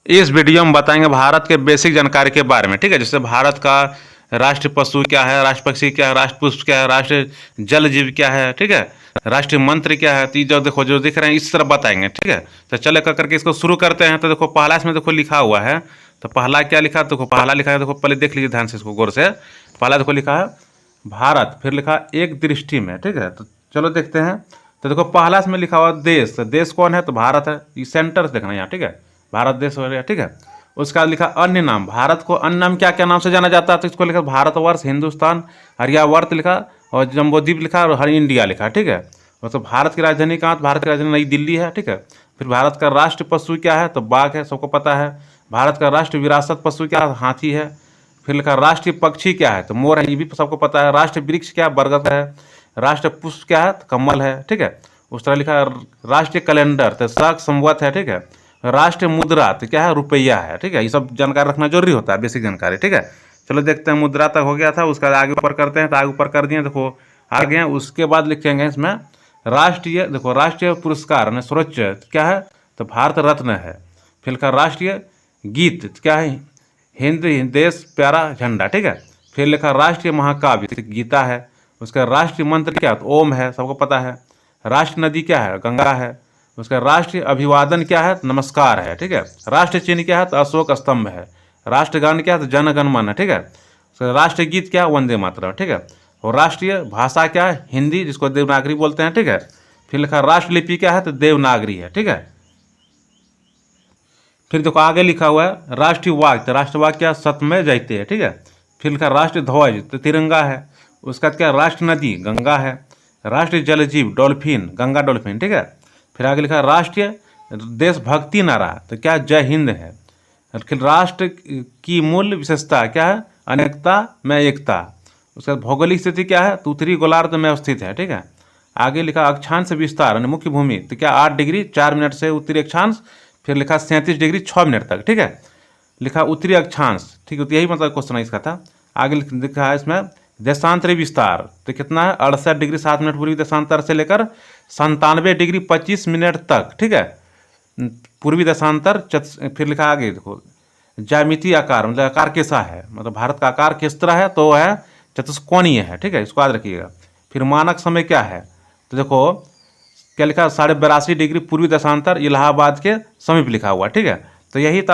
इस वीडियो में बताएंगे भारत के बेसिक जानकारी के बारे में, ठीक है। जैसे भारत का राष्ट्रीय पशु क्या है, राष्ट्र पक्षी क्या है, राष्ट्र पुष्प क्या है, राष्ट्रीय जल जीव क्या है, ठीक है, राष्ट्रीय मंत्र क्या है। तो ये जो देखो जो दिख रहे हैं इस तरह बताएंगे, ठीक है। तो चले करके इसको शुरू करते हैं। तो देखो पहला इसमें देखो लिखा हुआ है, तो पहला क्या लिखा, देखो पहला लिखा है, देखो पहले देख लीजिए ध्यान से इसको गौर से। पहला देखो लिखा है भारत, फिर लिखा एक दृष्टि में, ठीक है। तो चलो देखते हैं। तो देखो पहला इसमें लिखा हुआ देश, तो देश कौन है, तो भारत है। ये सेंटर देखना यहाँ, ठीक है, भारत देश हो गया, ठीक है। उसका लिखा अन्य नाम, भारत को अन्य नाम क्या क्या नाम से जाना जाता है, तो इसको लिखा भारतवर्ष, हिंदुस्तान, आर्यावर्त लिखा, और जम्बोद्वीप लिखा, और हर इंडिया लिखा, ठीक है। तो भारत की राजधानी कहाँ, भारत की राजधानी नई दिल्ली है, ठीक है। फिर भारत का राष्ट्र पशु क्या है, तो बाघ है, सबको पता है। भारत का राष्ट्र विरासत पशु क्या है, हाथी है। फिर लिखा राष्ट्रीय पक्षी क्या है, तो मोर है, ये भी सबको पता है। राष्ट्रीय वृक्ष क्या है, बरगद है। राष्ट्र पुष्प क्या है, तो कमल है, ठीक है। उस तरह लिखा राष्ट्रीय कैलेंडर, तो शक संवत है, ठीक है। राष्ट्रीय मुद्रा तो क्या है, रुपया है, ठीक है। ये सब जानकारी रखना जरूरी होता है, बेसिक जानकारी, ठीक है। चलो देखते हैं, मुद्रा तक हो गया था, उसका आगे ऊपर करते हैं। तो आगे ऊपर कर दिए, देखो आगे हैं। उसके बाद लिखेंगे इसमें राष्ट्रीय, देखो राष्ट्रीय पुरस्कार सर्वोच्च क्या है, तो भारत रत्न है। फिर लिखा राष्ट्रीय गीत क्या है, हिंद देश प्यारा झंडा, ठीक है। फिर लिखा राष्ट्रीय महाकाव्य गीता है। उसका राष्ट्रीय मंत्र क्या है, तो ओम है, सबको पता है। राष्ट्र नदी क्या है, गंगा है। उसका राष्ट्रीय अभिवादन क्या है, तो नमस्कार है, ठीक है। राष्ट्र चिन्ह क्या है, तो अशोक स्तंभ है। राष्ट्रगान क्या है, तो जन गण मन है, ठीक है। उसका राष्ट्रीय गीत क्या है, वंदे मातरम, ठीक है। और राष्ट्रीय भाषा क्या है, हिंदी, जिसको देवनागरी बोलते हैं, ठीक है। फिर लिखा राष्ट्रलिपि क्या है, तो देवनागरी है, ठीक है। फिर देखो आगे लिखा हुआ है राष्ट्रीय वाक्य, तो राष्ट्रीय वाक्य क्या, सत्यमेव जयते है, ठीक है। फिर लिखा राष्ट्रीय ध्वज, तो तिरंगा है। उसका क्या, राष्ट्र नदी गंगा है। राष्ट्रीय जलजीव डॉल्फिन, गंगा डॉल्फिन, ठीक है। फिर आगे लिखा राष्ट्रीय देशभक्ति नारा, तो क्या, जय हिंद है। फिर राष्ट्र की मूल विशेषता क्या है, अनेकता में एकता। उसका भौगोलिक स्थिति क्या है, तो उत्तरी गोलार्ध में स्थित है, ठीक है। आगे लिखा अक्षांश विस्तार मुख्य भूमि, तो क्या 8 डिग्री 4 मिनट से उत्तरी अक्षांश। फिर लिखा 37 डिग्री 6 मिनट तक, ठीक है। लिखा उत्तरी अक्षांश, ठीक है। तो यही मतलब क्वेश्चन इसका था। आगे लिखा है इसमें देशांतरी विस्तार, तो कितना है, 68 डिग्री 7 मिनट पूर्वी देशांतर से लेकर 97 डिग्री 25 मिनट तक, ठीक है, पूर्वी देशांतर। फिर लिखा आगे देखो ज्यामितीय आकार, मतलब आकार कैसा है, मतलब भारत का आकार किस तरह है, तो है चतुष्कोणीय है, ठीक है, इसको याद रखिएगा। फिर मानक समय क्या है, तो देखो क्या लिखा, 82.5 डिग्री पूर्वी देशांतर, इलाहाबाद के समीप लिखा हुआ, ठीक है। तो यही था।